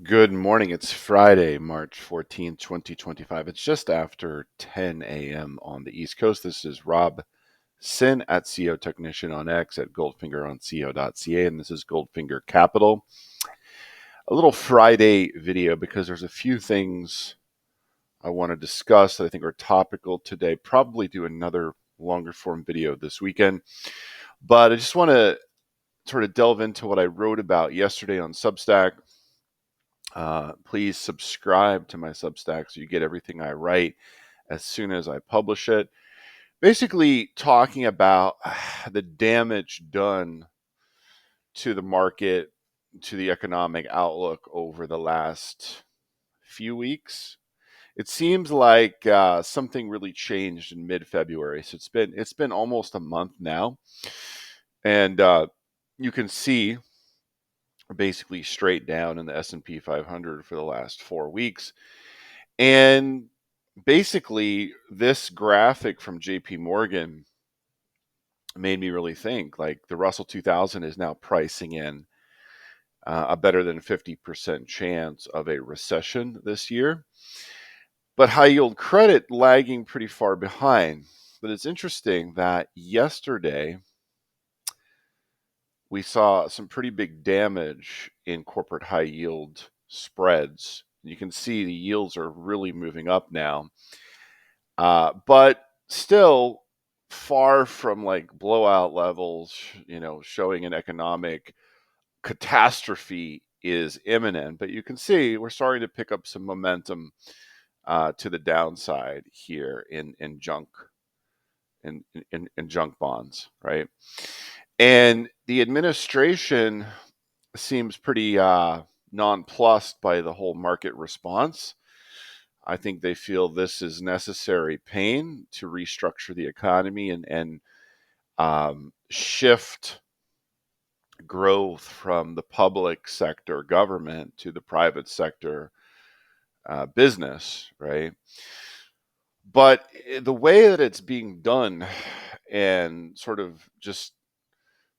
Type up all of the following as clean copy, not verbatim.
Good morning. It's Friday, March 14th, 2025. It's just after 10 a.m. on the East Coast. This is Rob Sin at CEO Technician on X, at Goldfinger on CO.ca, and this is Goldfinger Capital. A little Friday video because there's a few things I want to discuss that I think are topical today. Probably do another longer form video this weekend, but I just want to sort of delve into what I wrote about yesterday on Substack. Please subscribe to my Substack so you get everything I write as soon as I publish it. Basically, talking about the damage done to the market, to the economic outlook over the last few weeks. It seems like something really changed in mid-February. So it's been almost a month now, and you can see basically straight down in the S&P 500 for the last 4 weeks. And basically, this graphic from JP Morgan made me really think like the Russell 2000 is now pricing in a better than 50% chance of a recession this year. But high yield credit lagging pretty far behind. But it's interesting that yesterday we saw some pretty big damage in corporate high yield spreads. You can see the yields are really moving up now. But still far from like blowout levels, showing an economic catastrophe is imminent. But you can see we're starting to pick up some momentum to the downside here in junk in junk bonds, right? And the administration seems pretty nonplussed by the whole market response. I think they feel this is necessary pain to restructure the economy and shift growth from the public sector government to the private sector business, right? But the way that it's being done and sort of just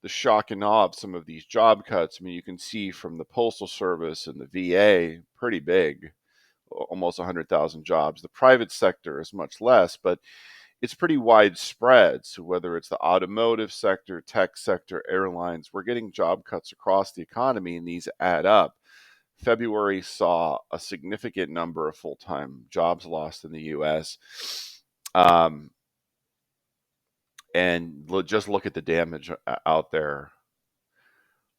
the shock and awe of some of these job cuts, I mean, you can see from the Postal Service and the VA, pretty big, almost 100,000 jobs. The private sector is much less, but it's pretty widespread. So whether it's the automotive sector, tech sector, airlines, we're getting job cuts across the economy, and these add up. February saw a significant number of full-time jobs lost in the U.S. And just look at the damage out there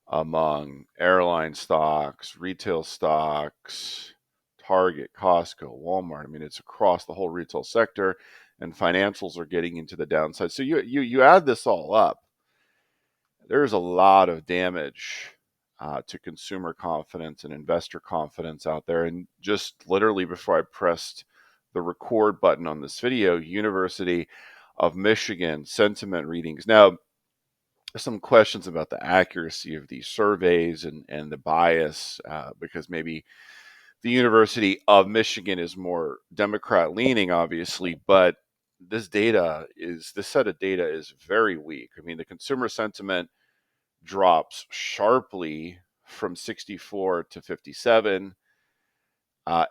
among airline stocks, retail stocks, Target, Costco, Walmart. I mean, it's across the whole retail sector, and financials are getting into the downside. So you add this all up, there's a lot of damage to consumer confidence and investor confidence out there. And just literally before I pressed the record button on this video, University of Michigan sentiment readings. Now, some questions about the accuracy of these surveys and the bias, because maybe the University of Michigan is more Democrat leaning, obviously, but this set of data is very weak. I mean, the consumer sentiment drops sharply from 64 to 57.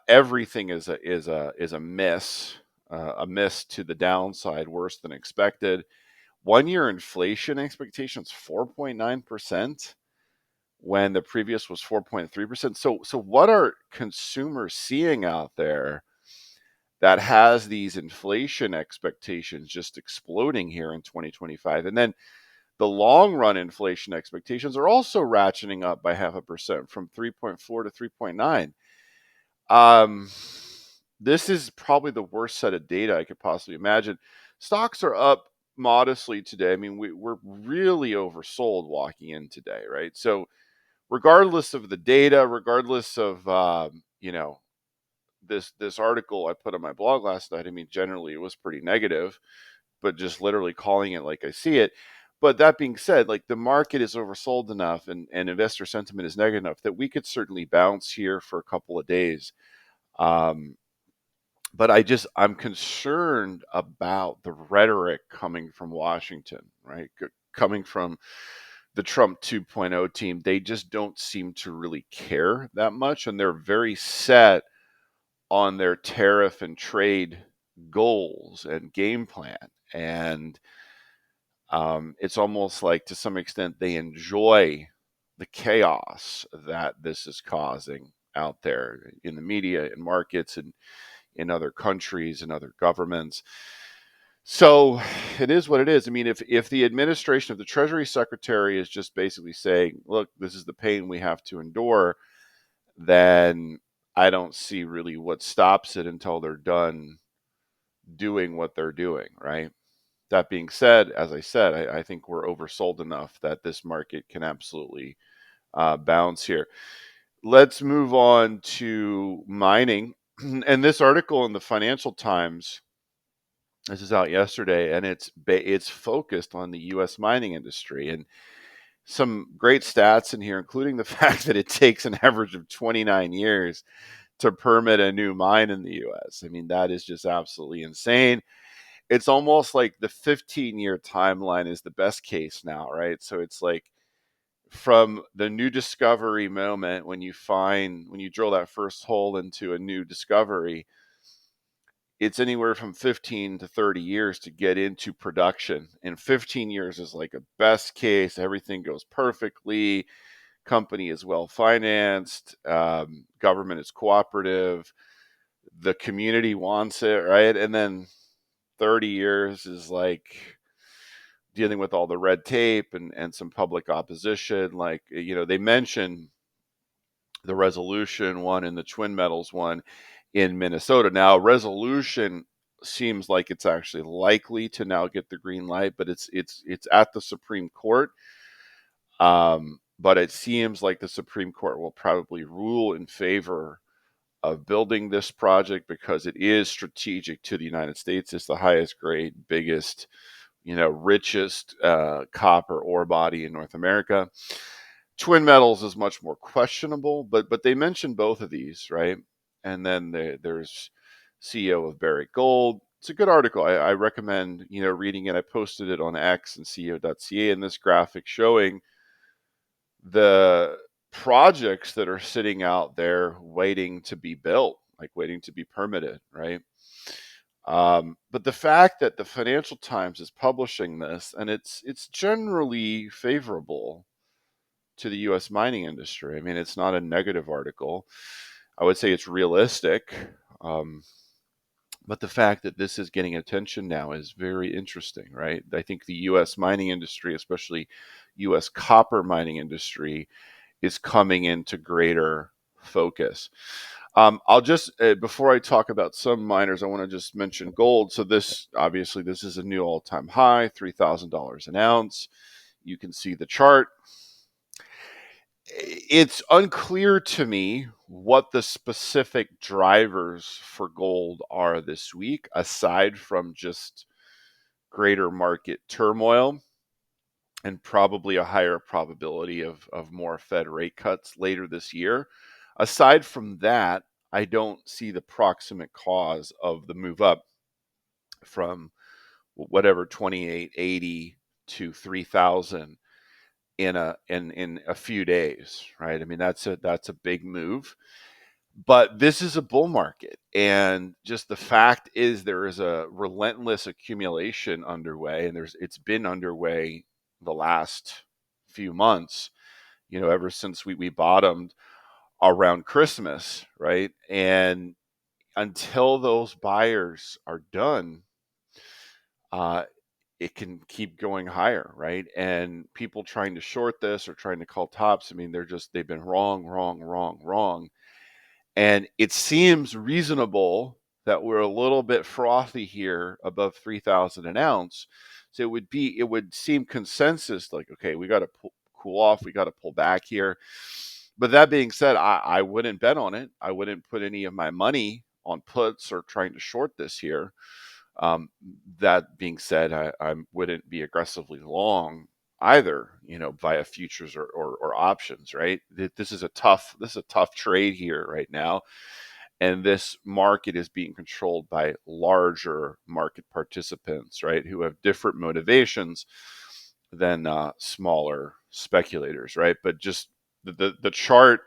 Everything is a miss, a miss to the downside, worse than expected. 1 year inflation expectations 4.9% when the previous was 4.3%. So what are consumers seeing out there that has these inflation expectations just exploding here in 2025? And then the long run inflation expectations are also ratcheting up by 0.5% from 3.4 to 3.9. This is probably the worst set of data I could possibly imagine. Stocks are up modestly today. I mean, we're really oversold walking in today, right? So regardless of the data, regardless of this article I put on my blog last night, I mean, generally it was pretty negative, but just literally calling it like I see it. But that being said, like the market is oversold enough and investor sentiment is negative enough that we could certainly bounce here for a couple of days. Um, but I'm concerned about the rhetoric coming from Washington, right? Coming from the Trump 2.0 team, they just don't seem to really care that much, and they're very set on their tariff and trade goals and game plan. And it's almost like, to some extent, they enjoy the chaos that this is causing out there in the media and markets and in other countries and other governments. So it is what it is. I mean, if the administration of the Treasury Secretary is just basically saying, look, this is the pain we have to endure, then I don't see really what stops it until they're done doing what they're doing, right? That being said, as I said, I think we're oversold enough that this market can absolutely bounce here. Let's move on to mining. And this article in the Financial Times, this is out yesterday, and it's focused on the U.S. mining industry, and some great stats in here, including the fact that it takes an average of 29 years to permit a new mine in the U.S. I mean, that is just absolutely insane. It's almost like the 15-year timeline is the best case now, right? So it's like from the new discovery moment, when you drill that first hole into a new discovery, it's anywhere from 15 to 30 years to get into production. And 15 years is like a best case. Everything goes perfectly. Company is well financed. Government is cooperative. The community wants it, right? And then 30 years is like dealing with all the red tape and some public opposition. Like, they mention the Resolution one and the Twin Metals one in Minnesota. Now, Resolution seems like it's actually likely to now get the green light, but it's at the Supreme Court. But it seems like the Supreme Court will probably rule in favor of building this project because it is strategic to the United States. It's the highest grade, biggest, richest copper ore body in North America. Twin Metals is much more questionable, but they mentioned both of these, right? And then there's CEO of Barrick Gold. It's a good article. I recommend reading it. I posted it on X and CEO.ca, and this graphic showing the projects that are sitting out there waiting to be built, like waiting to be permitted, right? But the fact that the Financial Times is publishing this, and it's generally favorable to the U.S. mining industry. I mean, it's not a negative article. I would say it's realistic. But the fact that this is getting attention now is very interesting, right? I think the U.S. mining industry, especially U.S. copper mining industry, is coming into greater focus. I'll just, before I talk about some miners, I want to just mention gold. So this is a new all-time high, $3,000 an ounce. You can see the chart. It's unclear to me what the specific drivers for gold are this week, aside from just greater market turmoil and probably a higher probability of more Fed rate cuts later this year. Aside from that, I don't see the proximate cause of the move up from whatever 2880 to 3000 in a few days, right? I mean, that's a big move. But this is a bull market, and just the fact is there is a relentless accumulation underway, and it's been underway the last few months, ever since we bottomed around Christmas, right? And until those buyers are done, uh, it can keep going higher, right? And people trying to short this or trying to call tops, I mean, they've been wrong, wrong, wrong, wrong. And it seems reasonable that we're a little bit frothy here above 3,000 an ounce. So it would seem consensus like, okay, we got to cool off. We got to pull back here. But that being said, I wouldn't bet on it. I wouldn't put any of my money on puts or trying to short this here. That being said, I wouldn't be aggressively long either, via futures or options, right? This is a tough trade here right now. And this market is being controlled by larger market participants, right, who have different motivations than smaller speculators, right? But just the chart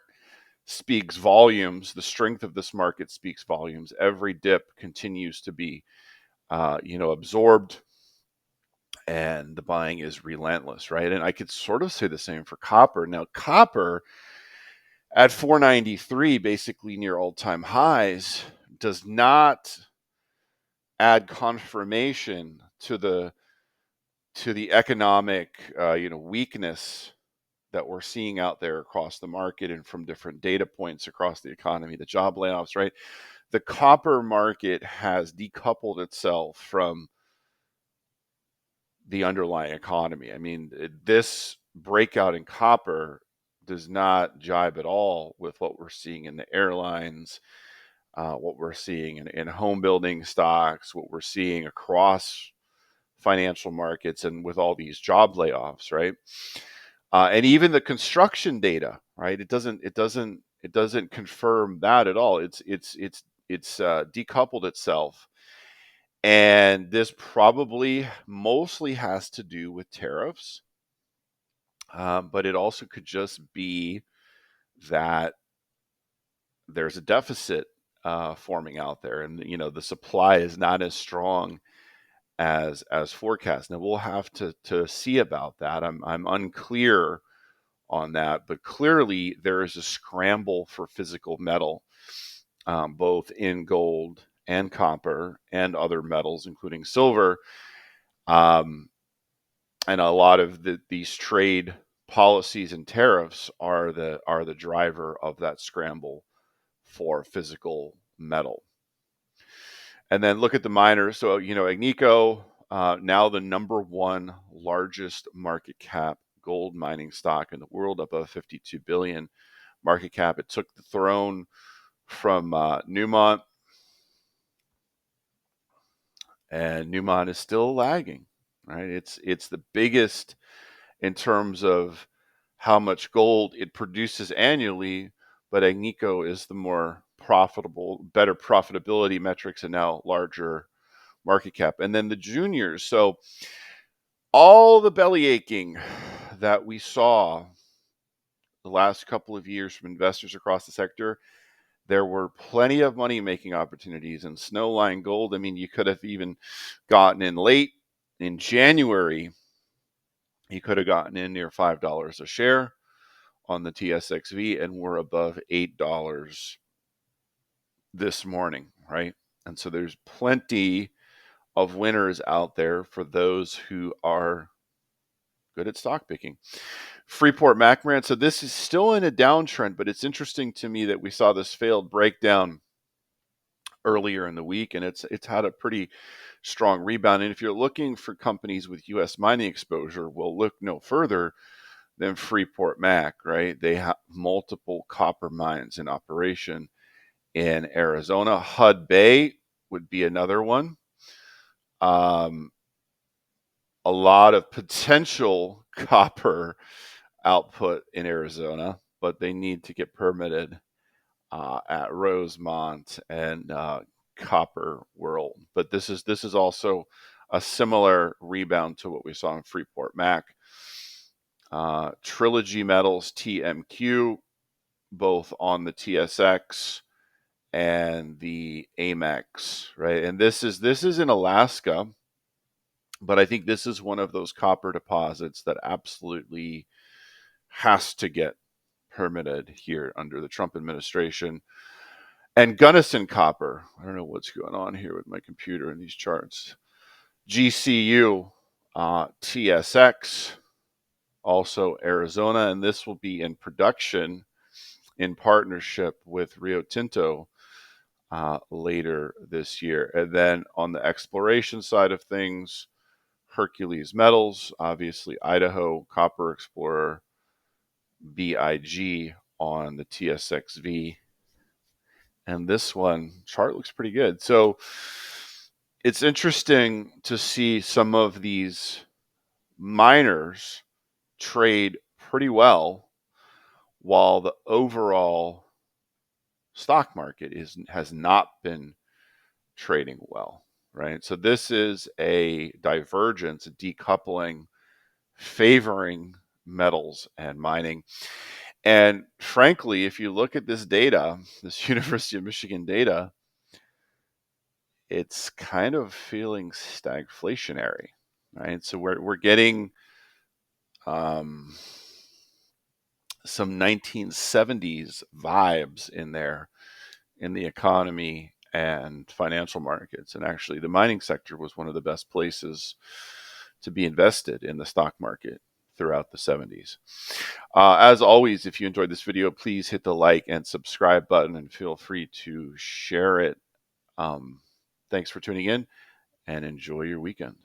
speaks volumes. The strength of this market speaks volumes. Every dip continues to be, absorbed, and the buying is relentless, right? And I could sort of say the same for copper. Now, copper at 493, basically near all-time highs, does not add confirmation to the economic, weakness that we're seeing out there across the market and from different data points across the economy, the job layoffs, right? The copper market has decoupled itself from the underlying economy. I mean, this breakout in copper does not jibe at all with what we're seeing in the airlines, what we're seeing in home building stocks, what we're seeing across financial markets, and with all these job layoffs, right? And even the construction data, right? It doesn't confirm that at all. It's decoupled itself, and this probably mostly has to do with tariffs, but it also could just be that there's a deficit forming out there, and the supply is not as strong as forecast. Now we'll have to see about that. I'm unclear on that, but clearly there is a scramble for physical metal, both in gold and copper and other metals, including silver. And a lot of these trade policies and tariffs are the driver of that scramble for physical metal. And then look at the miners. So Agnico, now the number one largest market cap gold mining stock in the world, above 52 billion market cap. It took the throne from Newmont, and Newmont is still lagging, right? It's the biggest in terms of how much gold it produces annually, but Agnico is the more profitable, better profitability metrics, and now larger market cap. And then the juniors. So all the belly aching that we saw the last couple of years from investors across the sector, there were plenty of money making opportunities. And Snowline Gold, I mean, you could have even gotten in late in January. You could have gotten in near $5 a share on the TSXV, and we're above $8 this morning, right? And so there's plenty of winners out there for those who are good at stock picking. Freeport McMoRan. So this is still in a downtrend, but it's interesting to me that we saw this failed breakdown earlier in the week, and it's had a pretty strong rebound. And if you're looking for companies with U.S. mining exposure, we'll look no further than Freeport Mac, right? They have multiple copper mines in operation in Arizona. Hudbay would be another one. A lot of potential copper output in Arizona, but they need to get permitted at Rosemont and Copper World. But this is also a similar rebound to what we saw in Freeport Mac. Trilogy Metals, TMQ, both on the TSX and the Amex, right? And this is in Alaska, but I think this is one of those copper deposits that absolutely has to get permitted here under the Trump administration. And Gunnison copper, I don't know what's going on here with my computer and these charts. GCU, TSX, also Arizona, and this will be in production in partnership with Rio Tinto later this year. And then on the exploration side of things, Hercules Metals, obviously Idaho Copper Explorer, BIG on the TSXV. And this one chart looks pretty good. So it's interesting to see some of these miners trade pretty well while the overall stock market has not been trading well, right? So this is a divergence, a decoupling, favoring metals and mining. And frankly, if you look at this data, this University of Michigan data, it's kind of feeling stagflationary, right? So we're getting some 1970s vibes in there in the economy and financial markets. And actually, the mining sector was one of the best places to be invested in the stock market throughout the 70s. As always, if you enjoyed this video, please hit the like and subscribe button and feel free to share it. Thanks for tuning in and enjoy your weekend.